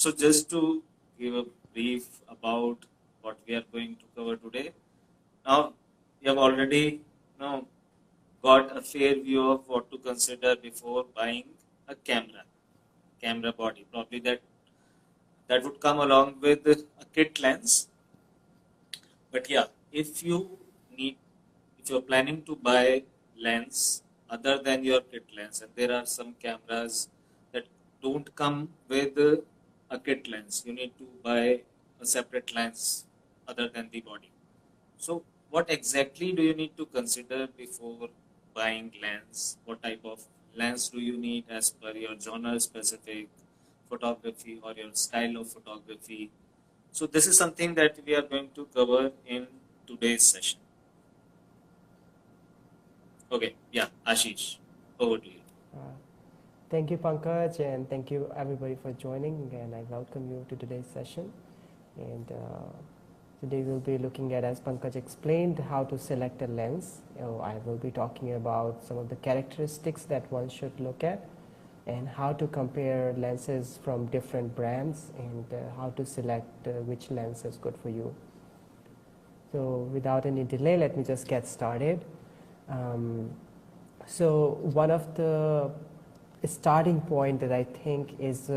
So just to give a brief about what we are going to cover today. Now, you have already got a fair view of what to consider before buying a camera body. Probably that would come along with a kit lens. But yeah, if you need, if you're planning to buy lens other than your kit lens, and there are some cameras that don't come with a kit lens, you need to buy a separate lens other than the body. So, what exactly do you need to consider before buying lens? What type of lens do you need as per your genre specific photography or your style of photography? So, this is something that we are going to cover in today's session. Okay, yeah, Ashish, over to you. Thank you, Pankaj, and thank you everybody for joining. And I welcome you to today's session. And today we'll be looking at, as Pankaj explained, how to select a lens. I will be talking about some of the characteristics that one should look at, and how to compare lenses from different brands, and how to select which lens is good for you. So without any delay, let me just get started. So one of the starting point that I think is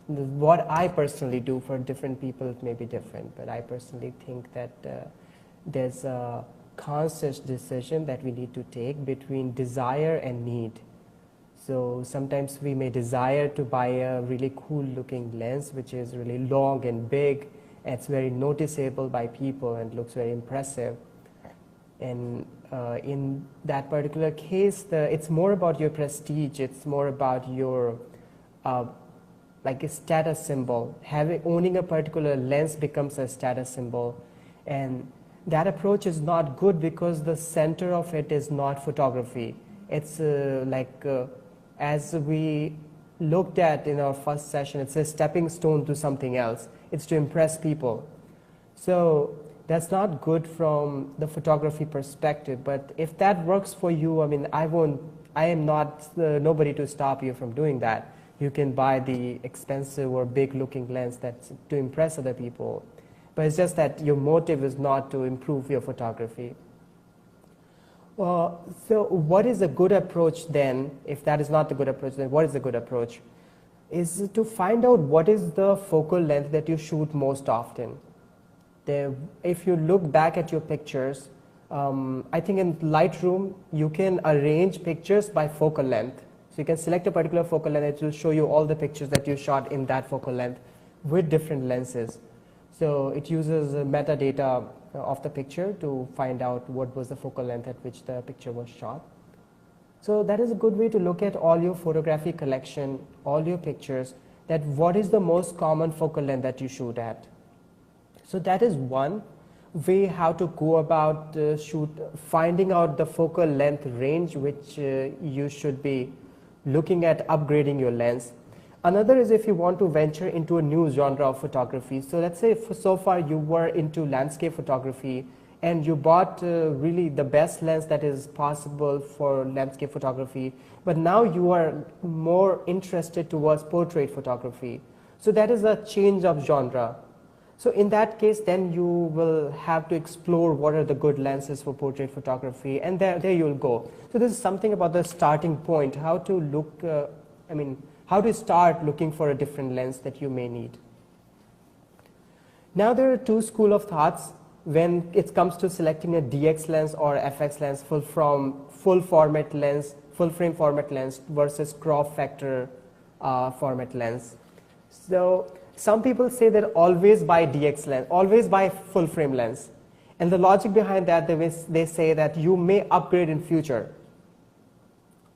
what I personally do. For different people it may be different, but I personally think that there's a conscious decision that we need to take between desire and need. So sometimes we may desire to buy a really cool looking lens which is really long and big, and it's very noticeable by people and looks very impressive. And in that particular case, it's more about your prestige. It's more about your like a status symbol. Owning a particular lens becomes a status symbol, and that approach is not good because the center of it is not photography. It's as we looked at in our first session, it's a stepping stone to something else. It's to impress people. So that's not good from the photography perspective. But if that works for you, I mean, I am not nobody to stop you from doing that. You can buy the expensive or big looking lens that's to impress other people. But it's just that your motive is not to improve your photography. So what is a good approach then? If that is not the good approach, then what is a good approach? Is to find out what is the focal length that you shoot most often. If you look back at your pictures, I think in Lightroom you can arrange pictures by focal length. So you can select a particular focal length. It will show you all the pictures that you shot in that focal length with different lenses. So it uses metadata of the picture to find out what was the focal length at which the picture was shot. So that is a good way to look at all your photography collection, all your pictures, that what is the most common focal length that you shoot at. So that is one way how to go about finding out the focal length range which you should be looking at upgrading your lens. Another is if you want to venture into a new genre of photography. So let's say so far you were into landscape photography and you bought really the best lens that is possible for landscape photography, but now you are more interested towards portrait photography. So that is a change of genre. So in that case, then you will have to explore what are the good lenses for portrait photography, and there you will go. So this is something about the starting point, how to look, how to start looking for a different lens that you may need. Now there are two schools of thoughts when it comes to selecting a DX lens or FX lens, full frame format lens versus crop factor format lens. So some people say that always buy DX lens, always buy full frame lens. And the logic behind that, they say that you may upgrade in future.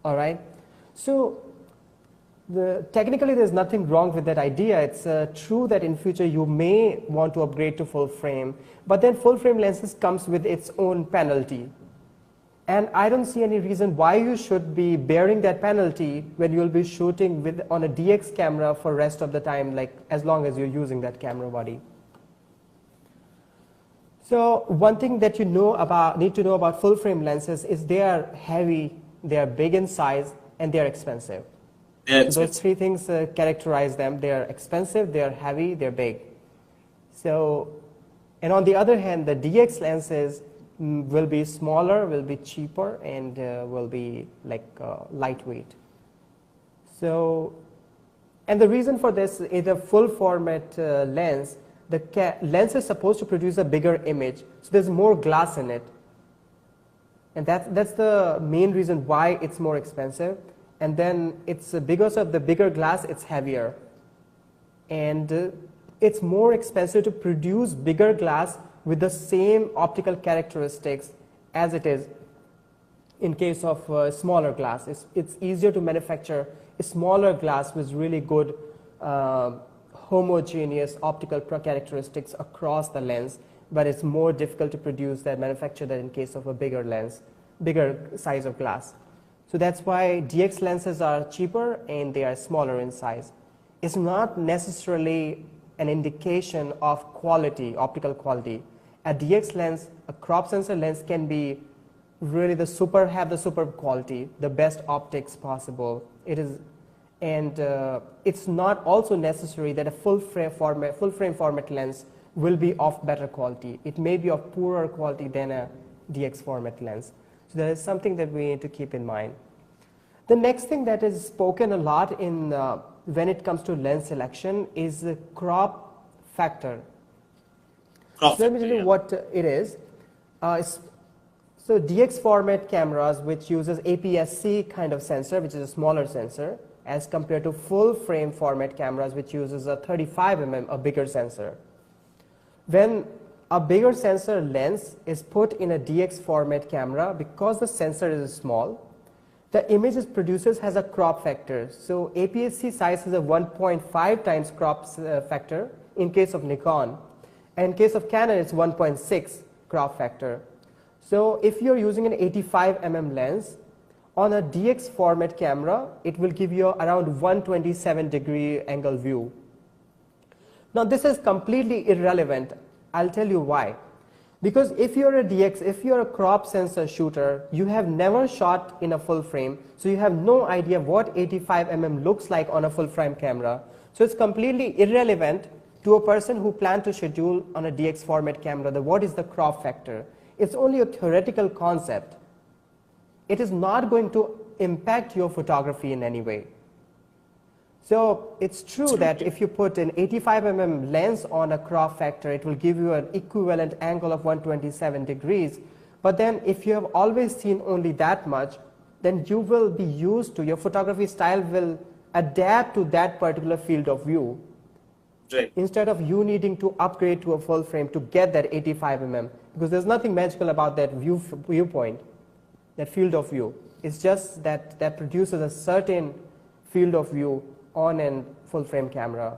All right. So technically there's nothing wrong with that idea. It's true that in future you may want to upgrade to full frame, but then full frame lenses comes with its own penalty. And I don't see any reason why you should be bearing that penalty when you'll be shooting on a DX camera for rest of the time, like as long as you're using that camera body. So one thing that you need to know about full frame lenses is they are heavy, they are big in size, and they are expensive. They're So those expensive. three things characterize them. They are expensive, they are heavy, they're big. So, and on the other hand, the DX lenses will be smaller, will be cheaper, and will be like lightweight. So, and the reason for this is a full format lens. The lens is supposed to produce a bigger image, so there's more glass in it. And that's the main reason why it's more expensive. And then it's because of the bigger glass, it's heavier. And it's more expensive to produce bigger glass with the same optical characteristics as it is in case of smaller glass. It's easier to manufacture a smaller glass with really good homogeneous optical characteristics across the lens, but it's more difficult to produce that, manufacture that in case of a bigger lens, bigger size of glass. So that's why DX lenses are cheaper and they are smaller in size. It's not necessarily an indication of quality, optical quality. A DX lens, a crop sensor lens can be really have the superb quality, the best optics possible. It is, and it's not also necessary that a full frame format lens will be of better quality. It may be of poorer quality than a DX format lens. So that is something that we need to keep in mind. The next thing that is spoken a lot in when it comes to lens selection is the crop factor. Crop So let me factor, tell you yeah. what it is. So DX format cameras, which uses APS-C kind of sensor, which is a smaller sensor, as compared to full frame format cameras, which uses a 35 mm, a bigger sensor. When a bigger sensor lens is put in a DX format camera, because the sensor is small, the image it produces has a crop factor. So APS-C size is a 1.5 times crop factor in case of Nikon. And in case of Canon, it's 1.6 crop factor. So if you're using an 85 mm lens, on a DX format camera, it will give you around 127-degree angle view. Now this is completely irrelevant. I'll tell you why. Because if you're a DX, if you're a crop sensor shooter, you have never shot in a full frame, so you have no idea what 85 mm looks like on a full frame camera. So it's completely irrelevant to a person who plans to schedule on a DX format camera that what is the crop factor. It's only a theoretical concept. It is not going to impact your photography in any way. So it's true that if you put an 85 mm lens on a crop factor, it will give you an equivalent angle of 127 degrees. But then if you have always seen only that much, then you will be used to, your photography style will adapt to that particular field of view. Right. Instead of you needing to upgrade to a full frame to get that 85 mm, because there's nothing magical about that viewpoint, that field of view. It's just that produces a certain field of view on a full frame camera.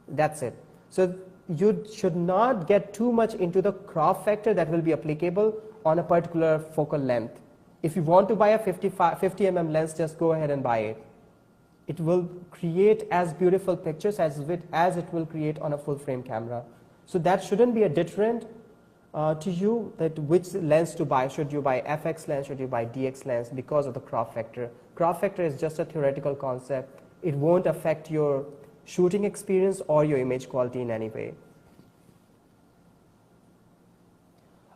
That's it. So you should not get too much into the crop factor that will be applicable on a particular focal length. If you want to buy a 50 mm lens, just go ahead and buy it. It will create as beautiful pictures as it will create on a full frame camera. So that shouldn't be a deterrent to you that which lens to buy. Should you buy FX lens, should you buy DX lens, because of the crop factor. Crop factor is just a theoretical concept. It won't affect your shooting experience or your image quality in any way.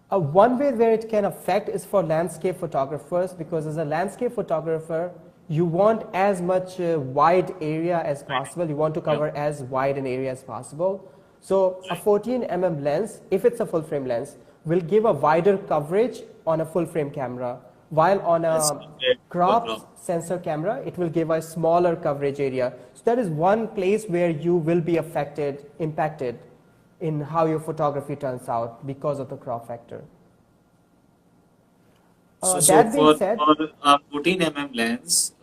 One way where it can affect is for landscape photographers, because as a landscape photographer, you want as much wide area as possible. You want to cover as wide an area as possible. So a 14 mm lens, if it's a full frame lens, will give a wider coverage on a full frame camera, while on a cropped sensor camera, it will give a smaller coverage area. So that is one place where you will be impacted in how your photography turns out because of the crop factor. So That being said, for a 14 mm lens,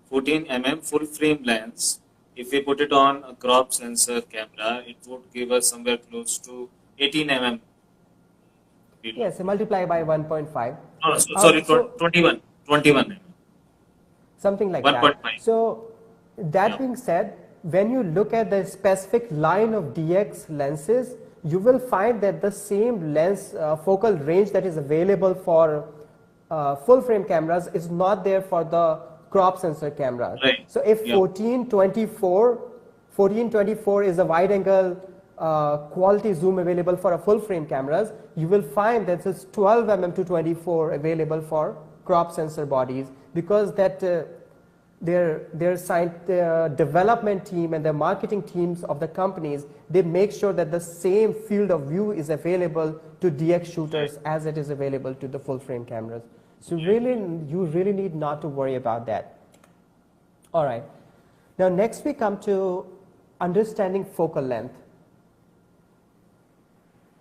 14 mm full frame lens, if we put it on a crop sensor camera, it would give us somewhere close to 18 mm. yes, multiply by 1.5. Oh, sorry, So 21 mm. something like 1.5. that. So that being said, when you look at the specific line of DX lenses, you will find that the same lens focal range that is available for full frame cameras is not there for the crop sensor cameras. Right. So if Yeah. 1424 is a wide angle quality zoom available for a full frame cameras, you will find that it's 12 mm to 24 available for crop sensor bodies, because that their development team and the marketing teams of the companies, they make sure that the same field of view is available to DX shooters as it is available to the full frame cameras. So really, you really need not to worry about that. All right. Now next we come to understanding focal length.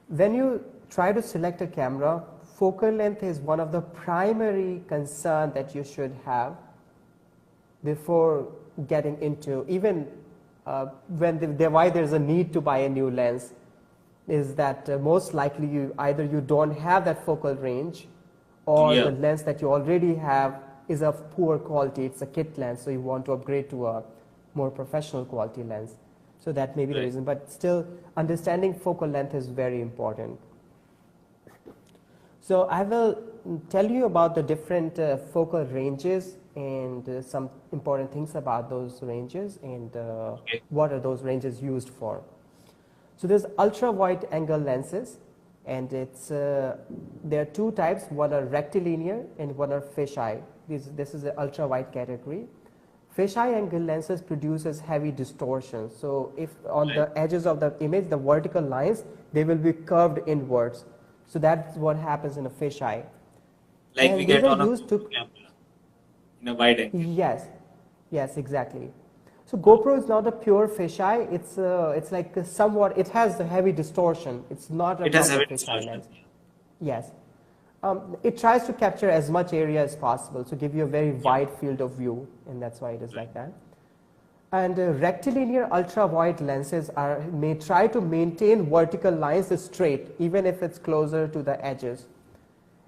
When you try to select a camera, focal length is one of the primary concern that you should have before getting into, even why there's a need to buy a new lens, is that most likely you don't have that focal range, or Yeah. the lens that you already have is of poor quality, it's a kit lens, so you want to upgrade to a more professional quality lens. So that may be the Right. reason, but still understanding focal length is very important. So I will tell you about the different focal ranges and some important things about those ranges, and Okay. what are those ranges used for. So there's ultra wide angle lenses, and there are two types, one are rectilinear and one are fisheye. This is the ultra wide category. Fisheye angle lenses produces heavy distortion. So if on the edges of the image, the vertical lines, they will be curved inwards. So that's what happens in a fisheye. Like And we these get are on a used to- camera in a wide angle. Yes, exactly. So GoPro is not a pure fisheye. It's like somewhat, it has a heavy distortion. It's not a It has proper heavy fisheye distortion. lens. Yes. It tries to capture as much area as possible, to give you a very wide field of view, and that's why it is like that. And rectilinear ultra-wide lenses may try to maintain vertical lines straight, even if it's closer to the edges.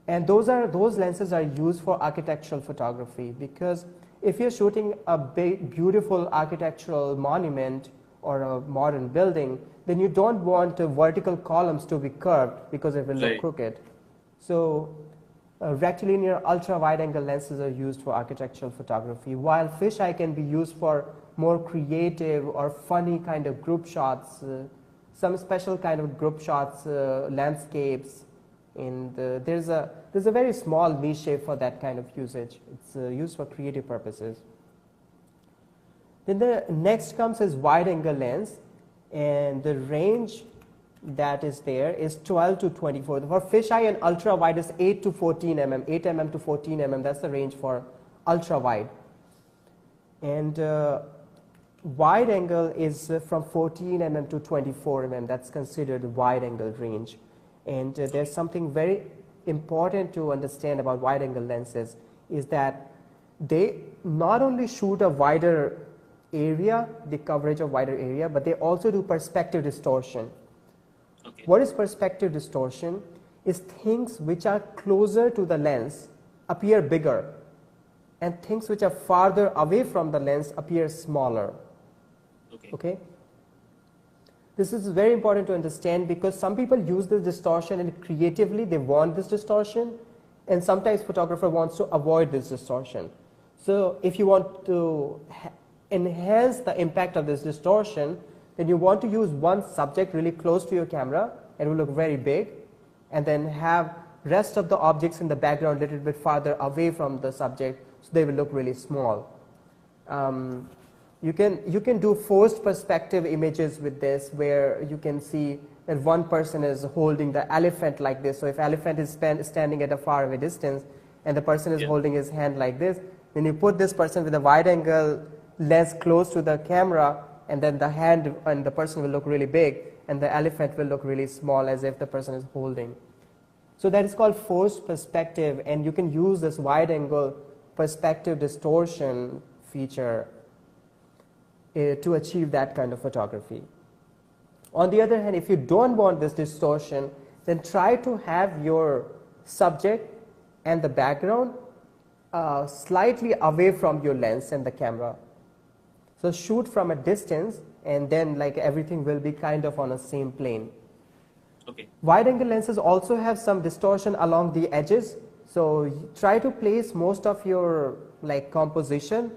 And those lenses are used for architectural photography, because if you're shooting a big, beautiful architectural monument or a modern building, then you don't want the vertical columns to be curved, because it will look Right. crooked. So rectilinear ultra-wide angle lenses are used for architectural photography, while fisheye can be used for more creative or funny kind of group shots, some special kind of group shots, landscapes, and there's a very small niche for that kind of usage. It's used for creative purposes. Then the next comes is wide angle lens, and the range that is there is 12 to 24. For fisheye and ultra wide is 8 to 14 mm, 8 mm to 14 mm. That's the range for ultra wide. And wide angle is from 14 mm to 24 mm. That's considered wide angle range. And there's something very important to understand about wide angle lenses, is that they not only shoot a wider area, the coverage of wider area, but they also do perspective distortion. Okay. What is perspective distortion? Is things which are closer to the lens appear bigger, and things which are farther away from the lens appear smaller. Okay. Okay? This is very important to understand, because some people use this distortion and creatively they want this distortion, and sometimes photographer wants to avoid this distortion. So if you want to enhance the impact of this distortion, then you want to use one subject really close to your camera, and it will look very big, and then have rest of the objects in the background a little bit farther away from the subject, so they will look really small. You can do forced perspective images with this, where you can see that one person is holding the elephant like this. So if elephant is standing at a far away distance, and the person is holding his hand like this, then you put this person with a wide angle lens close to the camera, and then the hand and the person will look really big, and the elephant will look really small, as if the person is holding. So that is called forced perspective, and you can use this wide angle perspective distortion feature to achieve that kind of photography. On the other hand, if you don't want this distortion, then try to have your subject and the background slightly away from your lens and the camera. So shoot from a distance, and then like everything will be kind of on a same plane. Okay. Wide angle lenses also have some distortion along the edges, so try to place most of your like composition,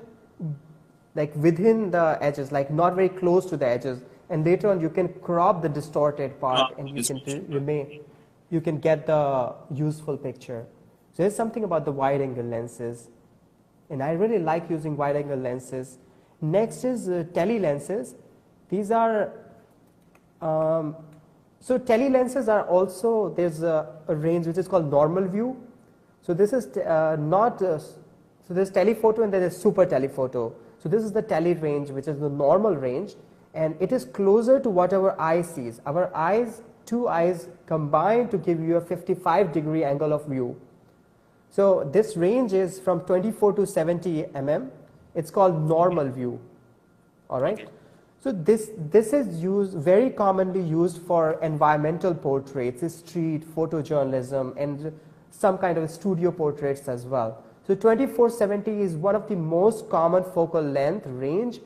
like within the edges, like not very close to the edges, and later on you can crop the distorted part and you can remain, you can get the useful picture. So there's something about the wide angle lenses, and I really like using wide angle lenses. Next is tele lenses. These are so tele lenses are also, there's a range which is called normal view. So this is not so there's telephoto and there is super telephoto. So this is the tele range, which is the normal range, and it is closer to what our eye sees. Our eyes, two eyes combine to give you a 55-degree angle of view. So this range is from 24 to 70 mm. It's called normal view. All right. Okay. So this is used, very commonly used for environmental portraits, street photojournalism, and some kind of studio portraits as well. So 2470 is one of the most common focal length range.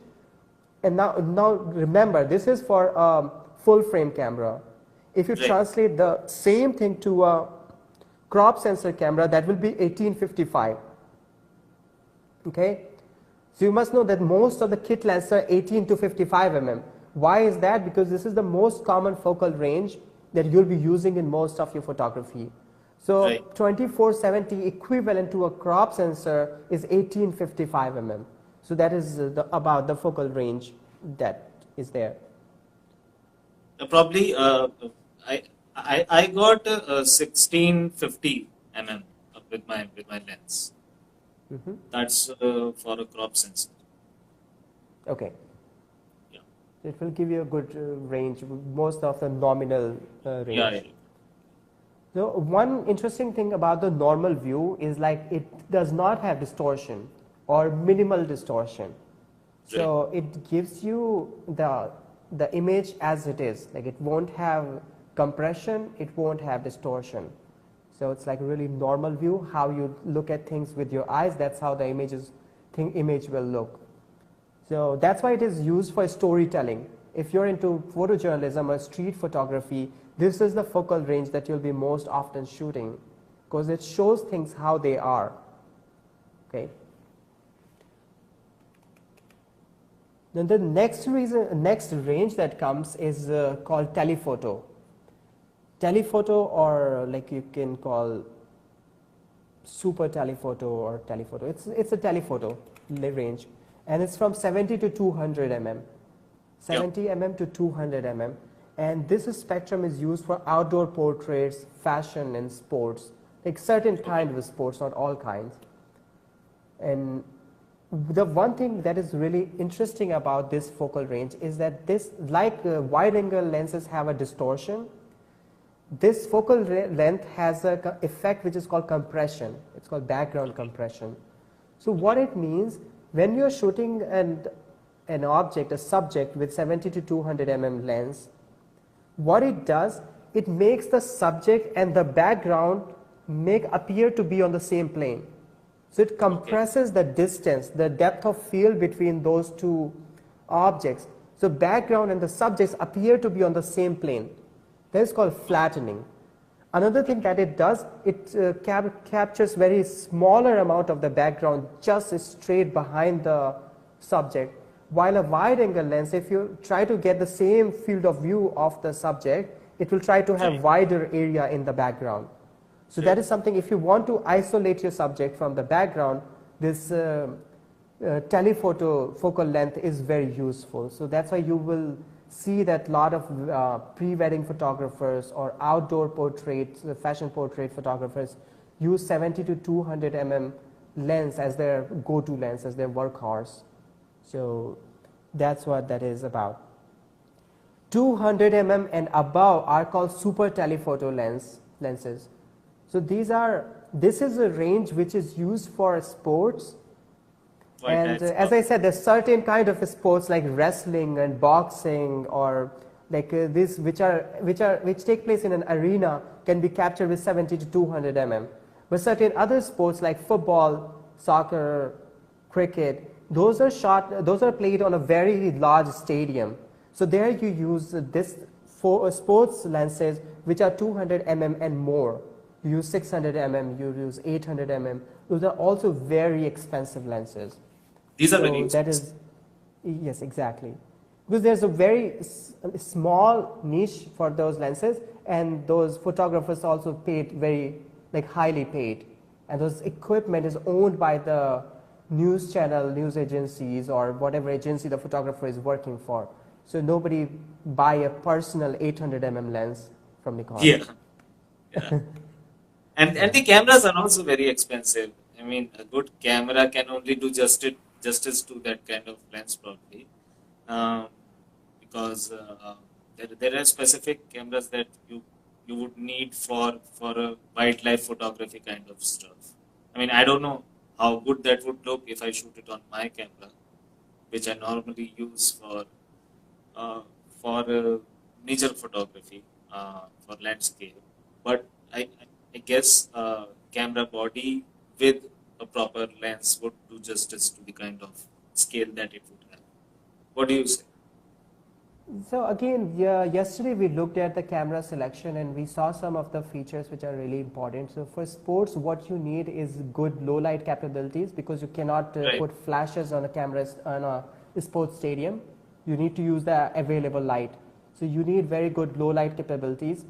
And now remember, this is for a full frame camera. If you translate the same thing to a crop sensor camera, that will be 1855. Okay. So you must know that most of the kit lenses are 18 to 55 mm. Why is that? Because this is the most common focal range that you'll be using in most of your photography. So 2470 equivalent to a crop sensor is 1855 mm. So that is about the focal range that is there. Probably I got 1650 mm with my lens. That's for a crop sensor. Okay. Yeah. It will give you a good range, most of the nominal range. Yeah. So one interesting thing about the normal view is like it does not have distortion or minimal distortion. So it gives you the image as it is. Like it won't have compression, it won't have distortion. So it's like really normal view, how you look at things with your eyes, that's how the image will look. So that's why it is used for storytelling. If you're into photojournalism or street photography, this is the focal range that you'll be most often shooting, because it shows things how they are. Okay. Then the next range that comes is called telephoto. Telephoto, or like you can call super telephoto or telephoto. It's a telephoto range, and it's from 70 to 200 mm. 70 mm to 200 mm. And this spectrum is used for outdoor portraits, fashion, and sports, like certain kind of sports, not all kinds. And the one thing that is really interesting about this focal range is that this, like wide angle lenses have a distortion, this focal length has an effect which is called compression. It's called background compression. So what it means, when you're shooting an object, a subject with 70 to 200 mm lens, what it does, it makes the subject and the background appear to be on the same plane. So it compresses the distance, the depth of field between those two objects. So background and the subjects appear to be on the same plane. That is called flattening. Another thing that it does, it captures very smaller amount of the background just straight behind the subject. While a wide angle lens, if you try to get the same field of view of the subject, it will try to have wider area in the background. So that is something, if you want to isolate your subject from the background, this telephoto focal length is very useful. So that's why you will see that a lot of pre-wedding photographers or outdoor portraits, fashion portrait photographers use 70 to 200 mm lens as their go-to lens, as their workhorse. So that's what that is about. 200 mm and above are called super telephoto lenses. So this is a range which is used for sports. And as I said, there's certain kind of sports like wrestling and boxing, or like this which take place in an arena, can be captured with 70 to 200 mm. But certain other sports like football, soccer, cricket, those are played on a very large stadium. So there you use this for sports lenses which are 200 mm and more. You use 600 mm, you use 800 mm. Those are also very expensive lenses. These are very So that expensive. is, yes, exactly. Because there's a very small niche for those lenses, and those photographers also paid very, like highly paid. And those equipment is owned by the news channel, news agencies, or whatever agency the photographer is working for. So nobody buy a personal 800 mm lens from Nikon. Yeah, yeah. And Yeah. the cameras are also very expensive. I mean, a good camera can only do justice to that kind of lens probably, um, because there are specific cameras that you would need for a wildlife photography kind of stuff. I mean, I don't know how good that would look if I shoot it on my camera, which I normally use uh, for nature photography, for landscape. But I guess camera body with a proper lens would do justice to the kind of scale that it would have. What do you say? So again, yeah, yesterday we looked at the camera selection and we saw some of the features which are really important. So for sports, what you need is good low light capabilities, because you cannot Right. put flashes on a camera on a sports stadium. You need to use the available light. So you need very good low light capabilities.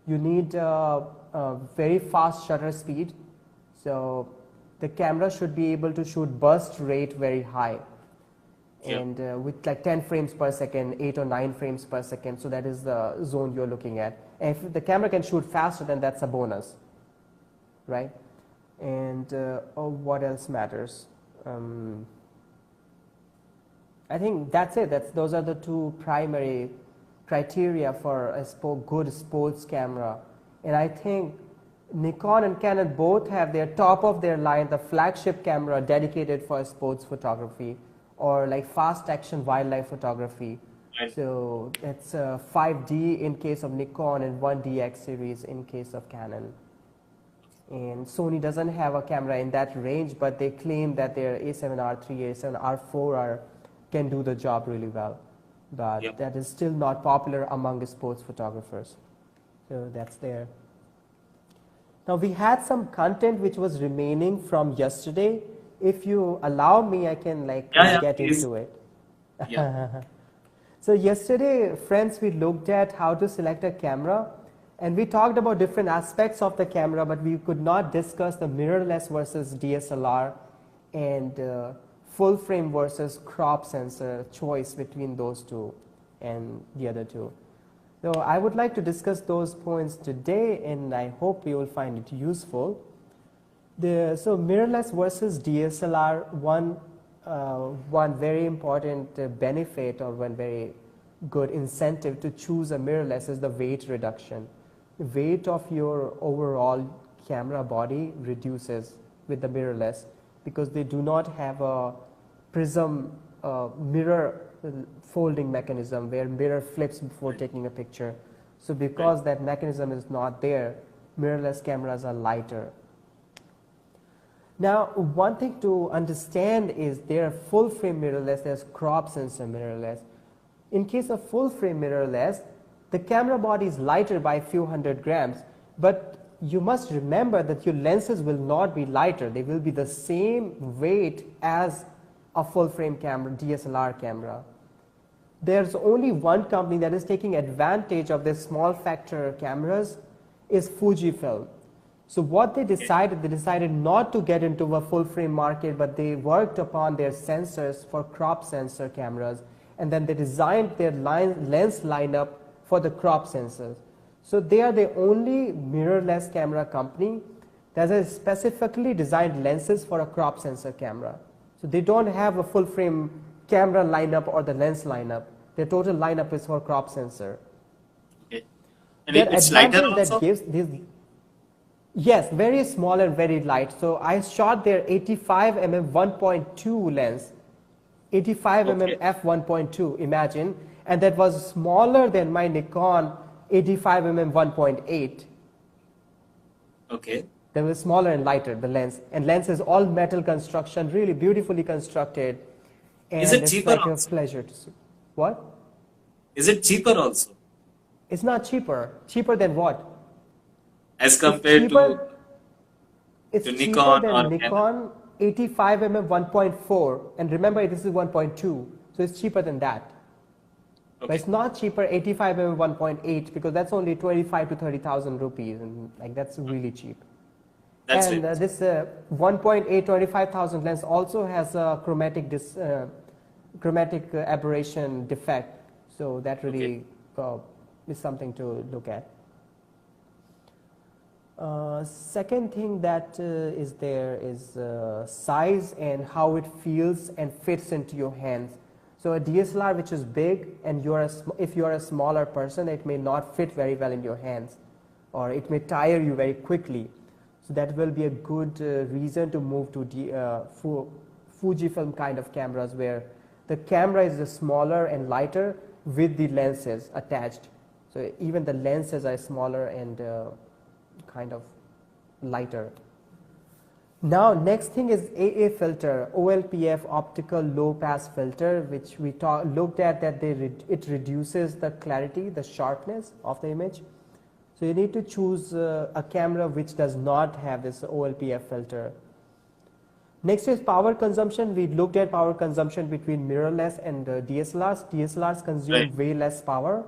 You need very fast shutter speed. So the camera should be able to shoot burst rate very high, Yeah. and with like 10 frames per second, 8 or 9 frames per second. So that is the zone you're looking at. And if the camera can shoot faster, then that's a bonus, right? And what else matters? I think that's it. Those are the two primary criteria for a good sports camera. And I think Nikon and Canon both have their top of their line, the flagship camera dedicated for sports photography, or like fast action wildlife photography. Right. So it's 5D in case of Nikon and 1DX series in case of Canon. And Sony doesn't have a camera in that range, but they claim that their A7R3, A7R4 can do the job really well. But Yep. that is still not popular among sports photographers. So that's there. Now we had some content which was remaining from yesterday. If you allow me, I can Yeah, get please. into it. Yeah. So yesterday, friends, we looked at how to select a camera, and we talked about different aspects of the camera, but we could not discuss the mirrorless versus DSLR and full frame versus crop sensor choice between those two and the other two. So I would like to discuss those points today, and I hope you will find it useful. So mirrorless versus DSLR, one very important benefit, or one very good incentive to choose a mirrorless, is the weight reduction. The weight of your overall camera body reduces with the mirrorless, because they do not have a prism mirror folding mechanism where mirror flips before taking a picture. So because that mechanism is not there, mirrorless cameras are lighter. Now, one thing to understand is there are full frame mirrorless, there's crop sensor mirrorless. In case of full frame mirrorless, the camera body is lighter by a few hundred grams, but you must remember that your lenses will not be lighter. They will be the same weight as a full frame camera, DSLR camera. There's only one company that is taking advantage of this small factor cameras, is Fujifilm. So what they decided not to get into a full frame market, but they worked upon their sensors for crop sensor cameras, and then they designed their lens lineup for the crop sensors. So they are the only mirrorless camera company that has specifically designed lenses for a crop sensor camera. So they don't have a full frame camera lineup or the lens lineup. Their total lineup is for crop sensor. Okay. And Their it's lighter advantage that also? gives this, yes, very small and very light. So I shot their 85 mm 1.2 lens, 85 mm Okay. f1.2, imagine, and that was smaller than my Nikon 85 mm 1.8. Okay. They were smaller and lighter, the lens. And lens is all metal construction, really beautifully constructed. And Is it it's cheaper like a also? pleasure to see. What? Is it cheaper also? It's not cheaper. Cheaper than what? as It's compared cheaper. It's to cheaper Nikon than or Canon? Nikon 85mm 1.4, and remember this is 1.2, so it's cheaper than that. But Okay, it's not cheaper 85mm 1.8 because that's only 25 to 30,000 rupees, and like that's really cheap. that's And really cheap. this 1.8 25,000 lens also has a chromatic aberration defect, so that Okay, really is something to look at. Second thing that is there is size and how it feels and fits into your hands. So a DSLR which is big and if you are a smaller person, it may not fit very well in your hands, or it may tire you very quickly. So that will be a good reason to move to Fujifilm kind of cameras, where the camera is smaller and lighter with the lenses attached. So even the lenses are smaller and kind of lighter. Now next thing is AA filter, OLPF, optical low pass filter, which we looked at that it reduces the clarity, the sharpness of the image. So you need to choose a camera which does not have this OLPF filter. Next is power consumption. We looked at power consumption between mirrorless and DSLRs. DSLRs right. consume way less power,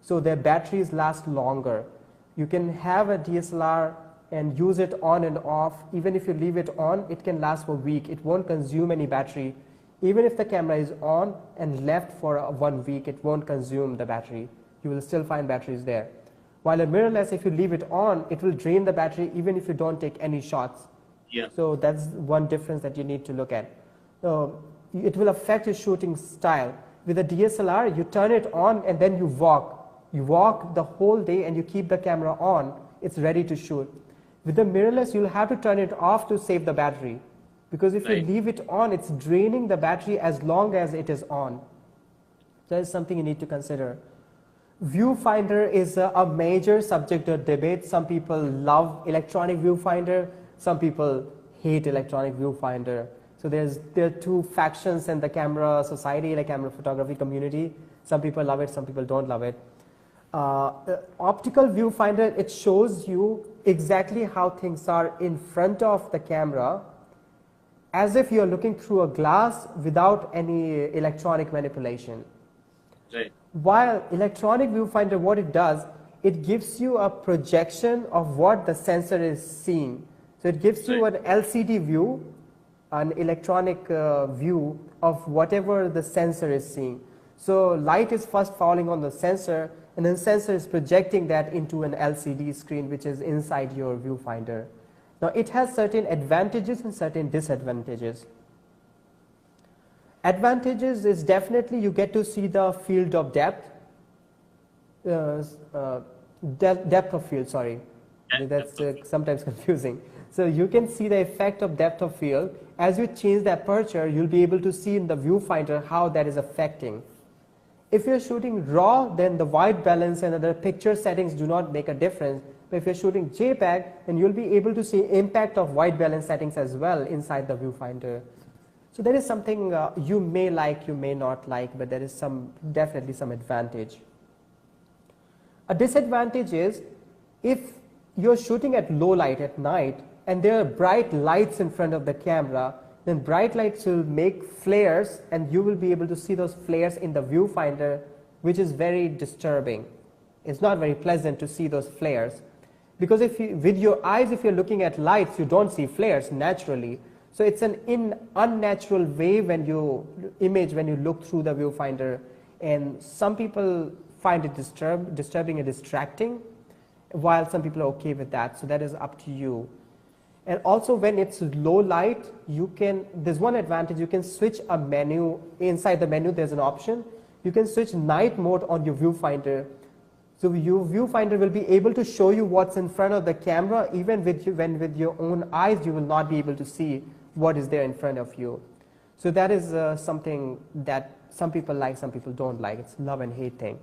so their batteries last longer. You can have a DSLR and use it on and off. Even if you leave it on, it can last for a week. It won't consume any battery. Even if the camera is on and left for 1 week, it won't consume the battery. You will still find batteries there. While a mirrorless, if you leave it on, it will drain the battery even if you don't take any shots. Yeah, So that's one difference that you need to look at. So it will affect your shooting style. With a DSLR, you turn it on and then you walk. You walk the whole day and you keep the camera on. It's ready to shoot. With the mirrorless, you'll have to turn it off to save the battery. Because if you right. leave it on, it's draining the battery as long as it is on. That is something you need to consider. Viewfinder is a major subject of debate. Some people love electronic viewfinder. Some people hate electronic viewfinder. So there are two factions in the camera society, like camera photography community. Some people love it, some people don't love it. Optical viewfinder, it shows you exactly how things are in front of the camera, as if you're looking through a glass without any electronic manipulation. Right. While electronic viewfinder, what it does, it gives you a projection of what the sensor is seeing. So it gives you an LCD view, an electronic view of whatever the sensor is seeing. So light is first falling on the sensor, and then sensor is projecting that into an LCD screen which is inside your viewfinder. Now it has certain advantages and certain disadvantages. Advantages is definitely you get to see the field of depth, depth of field, sorry. That's sometimes confusing. So you can see the effect of depth of field. As you change the aperture, you'll be able to see in the viewfinder how that is affecting. If you're shooting RAW, then the white balance and other picture settings do not make a difference. But if you're shooting JPEG, then you'll be able to see impact of white balance settings as well inside the viewfinder. So there is something you may like, you may not like, but there is definitely some advantage. A disadvantage is if you're shooting at low light at night and there are bright lights in front of the camera, then bright lights will make flares and you will be able to see those flares in the viewfinder, which is very disturbing. It's not very pleasant to see those flares. Because with your eyes, if you're looking at lights, you don't see flares naturally. So it's an unnatural way when you look through the viewfinder, and some people find it disturbing and distracting, while some people are okay with that. So that is up to you. And also when it's low light, there's one advantage, you can switch a menu. Inside the menu there's an option. You can switch night mode on your viewfinder. So your viewfinder will be able to show you what's in front of the camera, even when with your own eyes you will not be able to see what is there in front of you. So that is something that some people like, some people don't like. It's love and hate thing.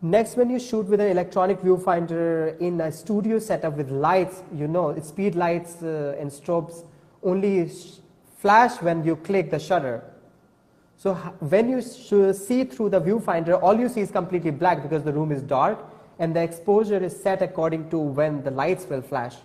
Next, when you shoot with an electronic viewfinder in a studio setup with lights, it's speed lights and strobes only flash when you click the shutter. So when you see through the viewfinder, all you see is completely black because the room is dark, and the exposure is set according to when the lights will flash,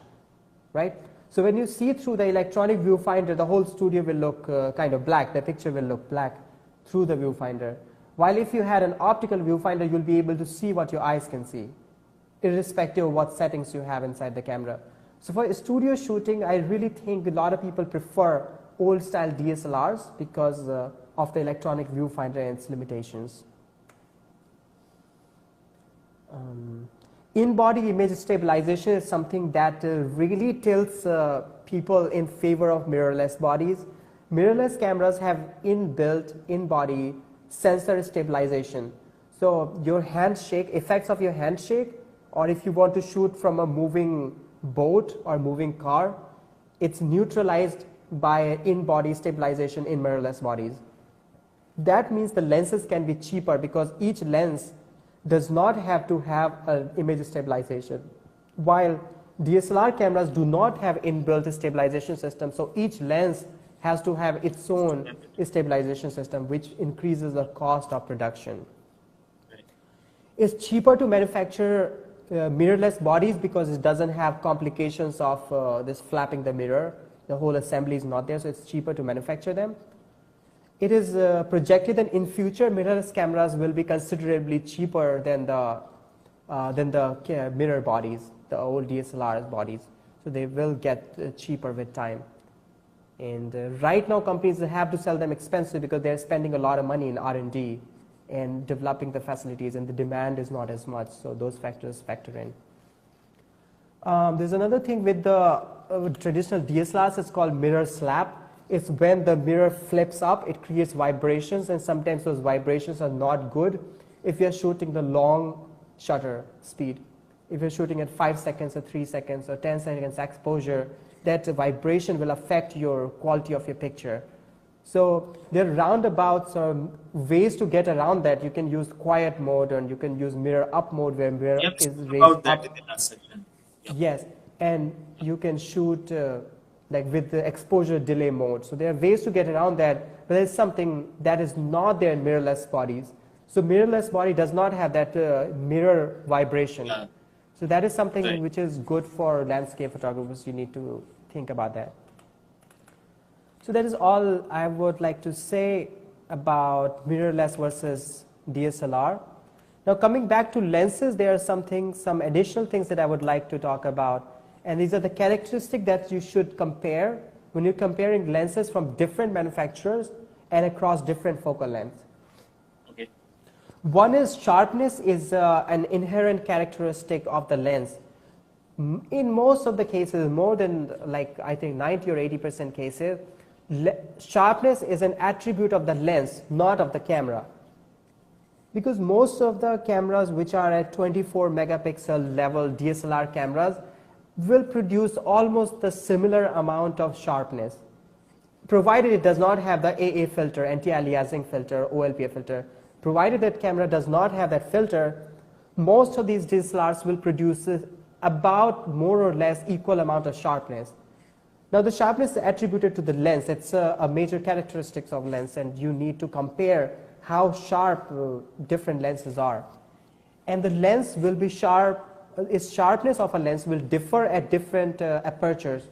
right? So when you see through the electronic viewfinder, the whole studio will look kind of black, the picture will look black through the viewfinder. While if you had an optical viewfinder, you'll be able to see what your eyes can see, irrespective of what settings you have inside the camera. So for studio shooting, I really think a lot of people prefer old style DSLRs because of the electronic viewfinder and its limitations. In-body image stabilization is something that really tilts people in favor of mirrorless bodies. Mirrorless cameras have inbuilt in-body sensor stabilization. So your handshake, effects of your handshake, or if you want to shoot from a moving boat or moving car, it's neutralized by in-body stabilization in mirrorless bodies. That means the lenses can be cheaper because each lens does not have to have an image stabilization, while DSLR cameras do not have inbuilt stabilization system, so each lens has to have its own stabilization system, which increases the cost of production. It's cheaper to manufacture mirrorless bodies because it doesn't have complications of this flapping the mirror. The whole assembly is not there, so it's cheaper to manufacture them. It is projected that in future mirrorless cameras will be considerably cheaper than the mirror bodies, the old DSLR bodies. So they will get cheaper with time. And right now companies have to sell them expensive because they're spending a lot of money in R&D and developing the facilities, and the demand is not as much. So those factors factor in. There's another thing with the traditional DSLRs. It's called mirror slap. It's when the mirror flips up, it creates vibrations, and sometimes those vibrations are not good if you're shooting the long shutter speed. If you're shooting at 5 seconds or 3 seconds or 10 seconds exposure, that vibration will affect your quality of your picture. So there are roundabouts or ways to get around that. You can use quiet mode, and you can use mirror up mode where mirror is raised up. Yes, and you can shoot like with the exposure delay mode. So there are ways to get around that, but there's something that is not there in mirrorless bodies. So mirrorless body does not have that mirror vibration. Yeah. So that is something which is good for landscape photographers. You need to think about that. So that is all I would like to say about mirrorless versus DSLR. Now coming back to lenses, there are some additional things that I would like to talk about. And these are the characteristics that you should compare when you're comparing lenses from different manufacturers and across different focal lengths. Okay. One is sharpness is an inherent characteristic of the lens. In most of the cases, more than like I think 90 or 80% cases, sharpness is an attribute of the lens, not of the camera. Because most of the cameras which are at 24 megapixel level DSLR cameras will produce almost the similar amount of sharpness, provided it does not have the AA filter, anti-aliasing filter, OLPF filter. Provided that camera does not have that filter, most of these DSLRs will produce about more or less equal amount of sharpness. Now the sharpness is attributed to the lens. It's a major characteristics of lens, and you need to compare how sharp different lenses are. And the lens will be sharp. Its sharpness of a lens will differ at different apertures.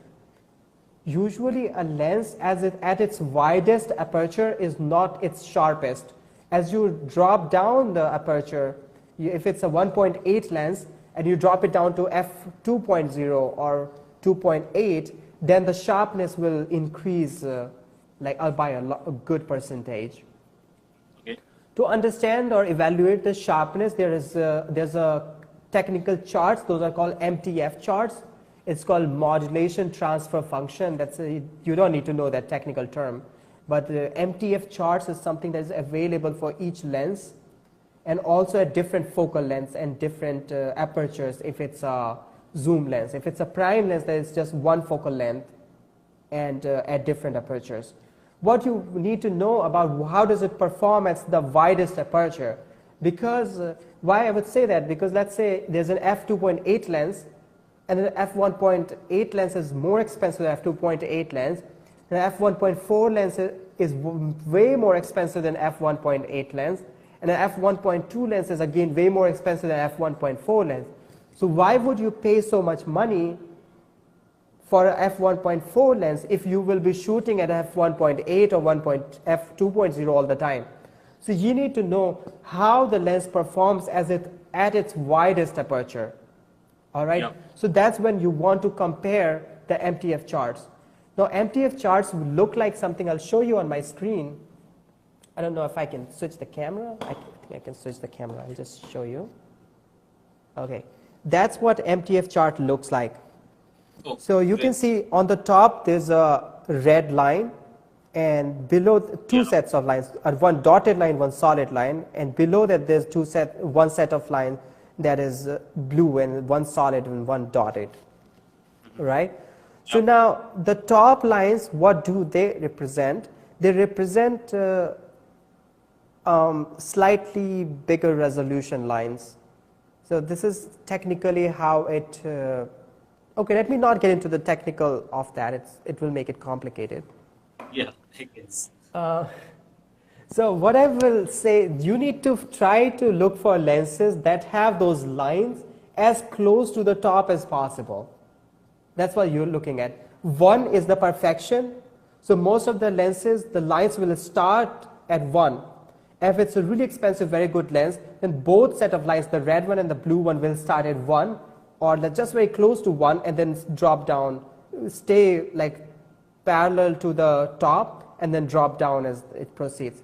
Usually a lens at its widest aperture is not its sharpest. As you drop down the aperture, if it's a 1.8 lens and you drop it down to f2.0 or 2.8, then the sharpness will increase by a good percentage. Okay. To understand or evaluate the sharpness, there's a technical charts. Those are called MTF charts. It's called modulation transfer function. You don't need to know that technical term, but the MTF charts is something that is available for each lens, and also at different focal lengths and different apertures. If it's a zoom lens, if it's a prime lens, there is just one focal length and at different apertures. What you need to know about how does it perform at the widest aperture? Because why I would say that, because let's say there's an f2.8 lens and an f1.8 lens is more expensive than f2.8 lens, and f1.4 lens is way more expensive than f1.8 lens, And an f1.2 lens is again way more expensive than f1.4 lens. So why would you pay so much money for a f1.4 lens if you will be shooting at f1.8 or f2.0 all the time? So you need to know how the lens performs at its widest aperture. All right. Yeah. So that's when you want to compare the MTF charts. Now MTF charts will look like something I'll show you on my screen. I don't know if I can switch the camera. I think I can switch the camera. I'll just show you. Okay. That's what MTF chart looks like. Oh, So you can see on the top there's a red line, and below two sets of lines, one dotted line, one solid line, and below that there's one set of lines that is blue, and one solid and one dotted, right? So now the top lines, what do they represent? They represent slightly bigger resolution lines. So this is technically how it, okay, let me not get into the technical of that, it will make it complicated. Yeah, I guess. So what I will say, you need to try to look for lenses that have those lines as close to the top as possible. That's what you're looking at. One is the perfection. So most of the lenses, the lines will start at 1. If it's a really expensive, very good lens, then both set of lines, the red one and the blue one, will start at 1, or just very close to 1, and then drop down, stay like parallel to the top, and then drop down as it proceeds.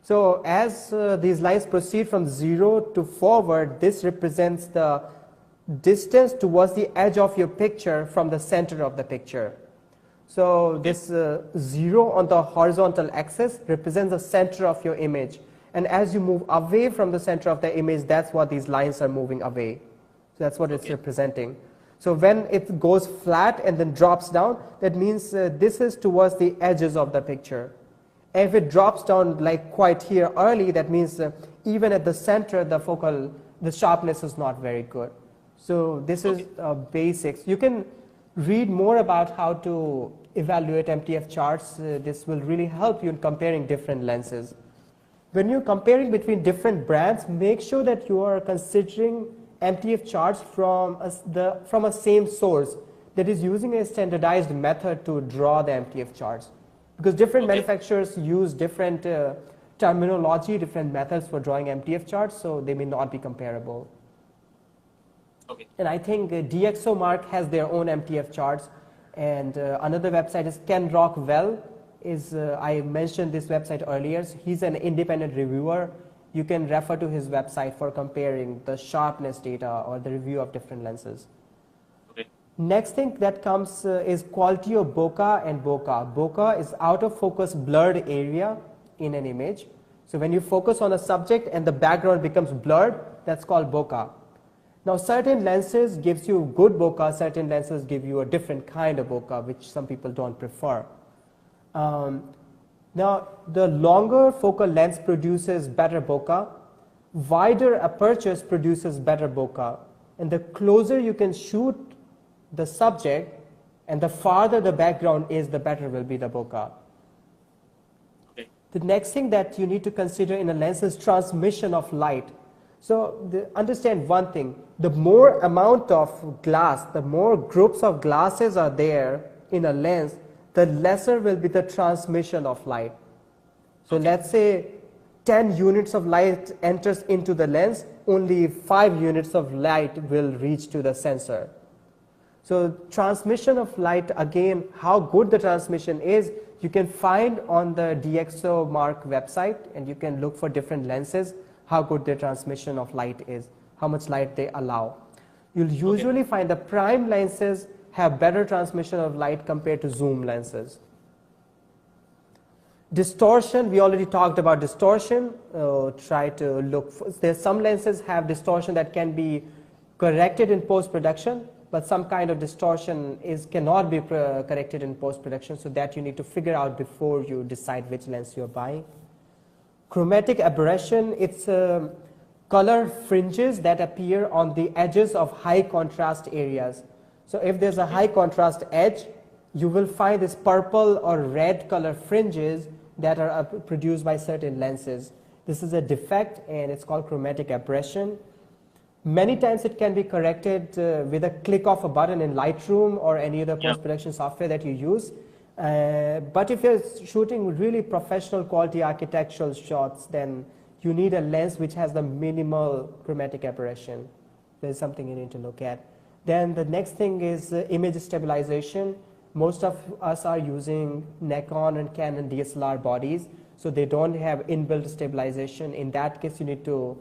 So as these lines proceed from 0 to forward, this represents the distance towards the edge of your picture from the center of the picture. So this 0 on the horizontal axis represents the center of your image. And as you move away from the center of the image, that's what these lines are moving away. So that's what it's representing. So when it goes flat and then drops down, that means this is towards the edges of the picture. And if it drops down like quite here early, that means even at the center, the sharpness is not very good. So this is basics. You can read more about how to evaluate MTF charts. This will really help you in comparing different lenses. When you're comparing between different brands, make sure that you are considering MTF charts from a same source that is using a standardized method to draw the MTF charts. Because different manufacturers use different terminology, different methods for drawing MTF charts, so they may not be comparable. Okay. And I think DxO Mark has their own MTF charts, and another website is Ken Rockwell. I mentioned this website earlier. He's an independent reviewer. You can refer to his website for comparing the sharpness data or the review of different lenses. Okay. Next thing that comes is quality of bokeh and bokeh. Bokeh is out of focus blurred area in an image. So when you focus on a subject and the background becomes blurred, that's called bokeh. Now certain lenses gives you good bokeh, certain lenses give you a different kind of bokeh, which some people don't prefer. Now the longer focal length produces better bokeh, wider apertures produces better bokeh, and the closer you can shoot the subject and the farther the background is, the better will be the bokeh. Okay. The next thing that you need to consider in a lens is transmission of light. So understand one thing, the more amount of glass, the more groups of glasses are there in a lens, the lesser will be the transmission of light. So let's say 10 units of light enters into the lens, only 5 units of light will reach to the sensor. So transmission of light, again, how good the transmission is, you can find on the DxO Mark website, and you can look for different lenses, how good the transmission of light is, how much light they allow. You'll usually find the prime lenses have better transmission of light compared to zoom lenses. Distortion, we already talked about distortion. Try to look for, there's some lenses have distortion that can be corrected in post-production, but some kind of distortion cannot be corrected in post-production, so that you need to figure out before you decide which lens you're buying. Chromatic aberration, it's color fringes that appear on the edges of high contrast areas. So if there's a high contrast edge, you will find this purple or red color fringes that are produced by certain lenses. This is a defect and it's called chromatic aberration. Many times it can be corrected with a click of a button in Lightroom or any other post-production software that you use. But if you're shooting really professional quality architectural shots, then you need a lens which has the minimal chromatic aberration. There's something you need to look at. Then the next thing is image stabilization. Most of us are using Nikon and Canon DSLR bodies, so they don't have inbuilt stabilization. In that case, you need to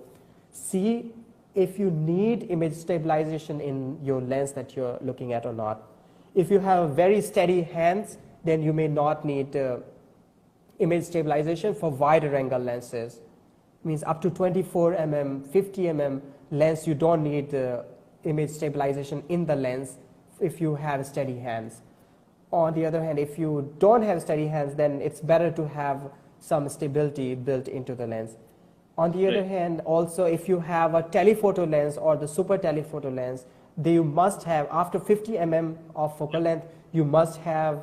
see if you need image stabilization in your lens that you're looking at or not. If you have very steady hands, then you may not need image stabilization for wider angle lenses. Means up to 24 mm, 50 mm lens, you don't need image stabilization in the lens if you have steady hands. On the other hand, if you don't have steady hands, then it's better to have some stability built into the lens. On the other hand, also if you have a telephoto lens or the super telephoto lens, you must have, after 50 mm of focal length, you must have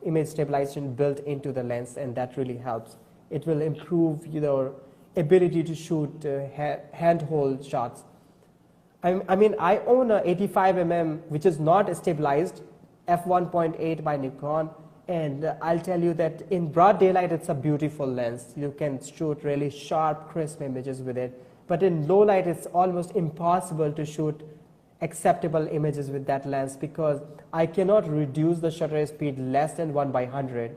image stabilization built into the lens, and that really helps. It will improve your ability to shoot handhold shots. I mean, I own a 85 mm which is not stabilized, f1.8 by Nikon, and I'll tell you that in broad daylight it's a beautiful lens. You can shoot really sharp, crisp images with it, but in low light it's almost impossible to shoot acceptable images with that lens because I cannot reduce the shutter speed less than 1/100.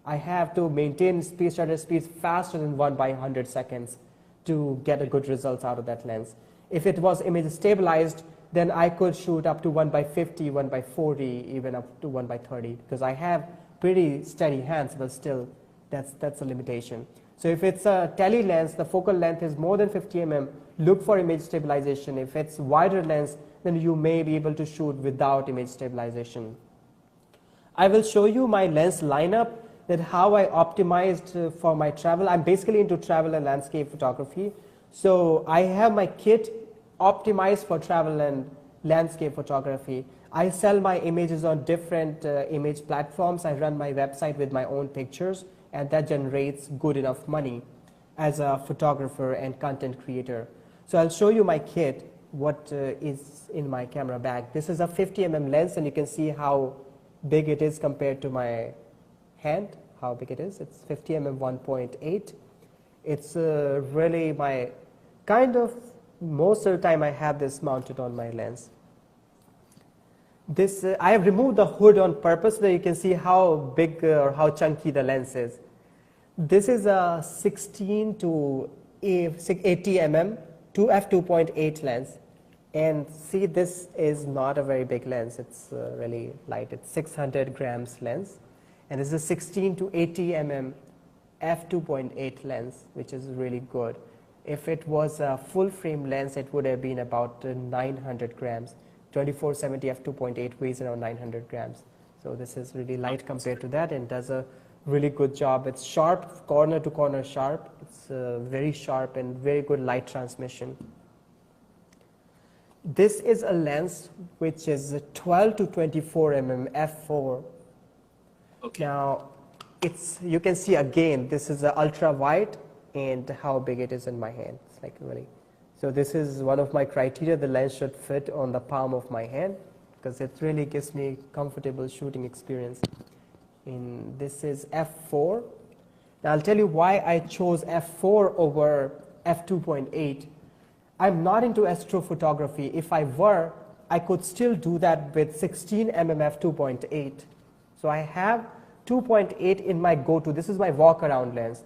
I have to maintain shutter speeds faster than 1/100 seconds to get a good results out of that lens. If it was image stabilized, then I could shoot up to 1/50, 1/40, even up to 1/30, because I have pretty steady hands, but still, that's a limitation. So if it's a tele lens, the focal length is more than 50 mm, look for image stabilization. If it's wider lens, then you may be able to shoot without image stabilization. I will show you my lens lineup, that how I optimized for my travel. I'm basically into travel and landscape photography. So I have my kit optimized for travel and landscape photography. I sell my images on different image platforms. I run my website with my own pictures, and that generates good enough money as a photographer and content creator. So I'll show you my kit, what is in my camera bag. This is a 50 mm lens, and you can see how big it is compared to my hand, how big it is. It's 50 mm 1.8. It's really my kind of, most of the time I have this mounted on my lens. This I have removed the hood on purpose so that you can see how big or how chunky the lens is. This is a 16 to 80 mm 2f2.8 lens, and see, this is not a very big lens. It's really light. It's 600 grams lens, and this is a 16 to 80 mm f2.8 lens, which is really good. If it was a full frame lens, it would have been about 900 grams. 2470 f2.8 weighs around 900 grams. So this is really light compared to that and does a really good job. It's sharp, corner to corner sharp. It's very sharp and very good light transmission. This is a lens which is 12 to 24 mm f4. Okay. Now, you can see again, this is ultra wide, and how big it is in my hand. It's like really. So this is one of my criteria. The lens should fit on the palm of my hand because it really gives me comfortable shooting experience. And this is f4. Now I'll tell you why I chose f4 over f2.8. I'm not into astrophotography. If I were, I could still do that with 16 mm f2.8. So I have 2.8 in my go-to. This is my walk-around lens.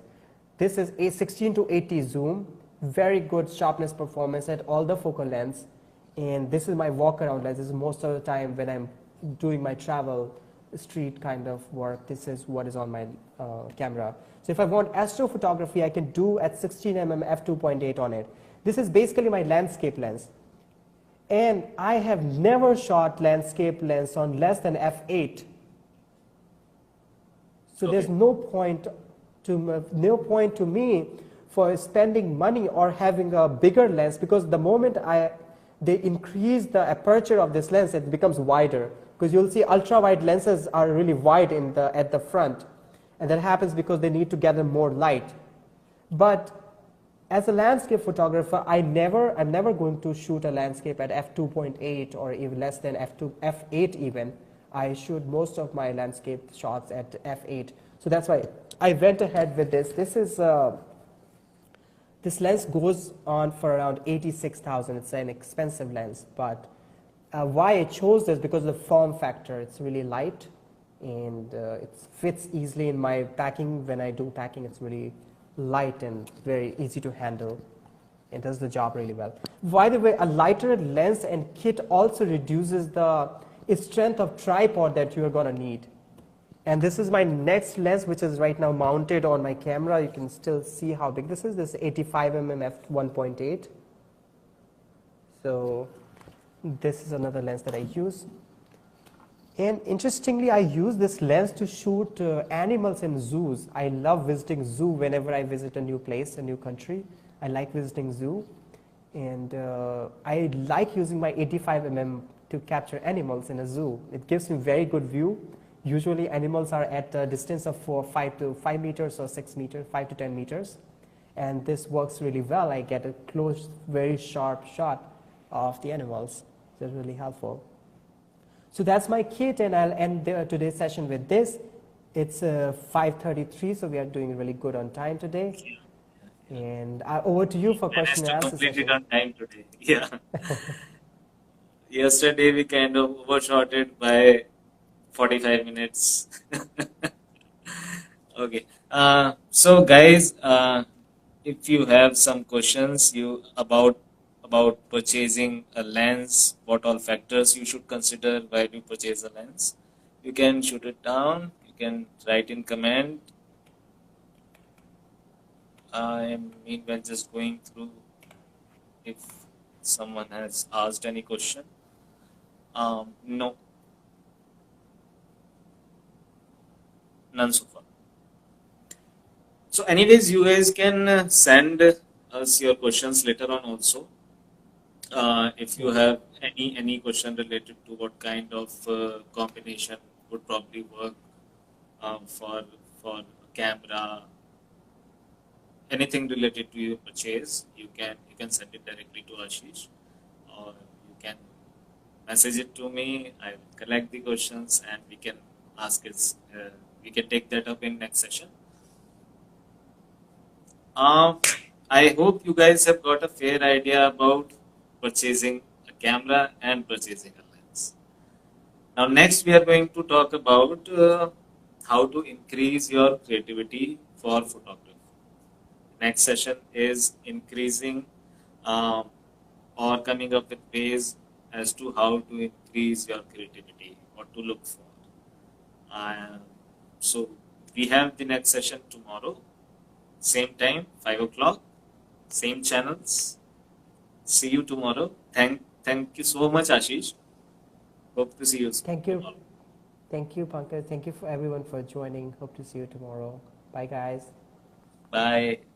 This is a 16 to 80 zoom, very good sharpness performance at all the focal lengths, and this is my walk-around lens. This is most of the time when I'm doing my travel, street kind of work. This is what is on my camera. So if I want astrophotography, I can do at 16 mm f2.8 on it. This is basically my landscape lens, and I have never shot landscape lens on less than f8. So there's no point to me for spending money or having a bigger lens, because the moment they increase the aperture of this lens, it becomes wider. Because you'll see ultra wide lenses are really wide at the front, and that happens because they need to gather more light. But As a landscape photographer, I'm never going to shoot a landscape at f2.8 or even less than f8 even. I shoot most of my landscape shots at f8. So that's why I went ahead with this. This lens goes on for around 86,000. It's an expensive lens, but why I chose this because of the form factor. It's really light and it fits easily in my packing. When I do packing, it's really light and very easy to handle. It does the job really well. By the way, a lighter lens and kit also reduces the strength of tripod that you are going to need. And this is my next lens, which is right now mounted on my camera. You can still see how big this is. This is 85mm f1.8. So this is another lens that I use. And interestingly, I use this lens to shoot animals in zoos. I love visiting zoo whenever I visit a new place, a new country. I like visiting zoo. And I like using my 85mm to capture animals in a zoo. It gives me very good view. Usually animals are at a distance of 5 meters or 6 meters, 5 to 10 meters. And this works really well. I get a close, very sharp shot of the animals. So it's really helpful. So that's my kit, and I'll end today's session with this. It's 5:33, so we are doing really good on time today. And over to you for question and Managed to answer complete it session. on time today. Yeah. Yesterday we kind of overshot it by 45 minutes. Okay. So guys, if you have some questions about purchasing a lens, what all factors you should consider while you purchase a lens, you can shoot it down. You can write in comment. I am meanwhile just going through if someone has asked any question. No, none so far. So anyways, you guys can send us your questions later on also. If you have any question related to what kind of combination would probably work for camera, anything related to your purchase, you can send it directly to Ashish, or you can message it to me. I will collect the questions and we can ask it. We can take that up in next session. Um, I hope you guys have got a fair idea about purchasing a camera and purchasing a lens. Now, next we are going to talk about how to increase your creativity for photography. Next session is increasing um, or coming up with ways as to how to increase your creativity, what to look for. So we have the next session tomorrow, same time, 5 o'clock, same channels. See you tomorrow. Thank you so much, Ashish. Hope to see you Thank you. tomorrow. Thank you, Pankaj. Thank you for everyone for joining. Hope to see you tomorrow. Bye, guys. Bye.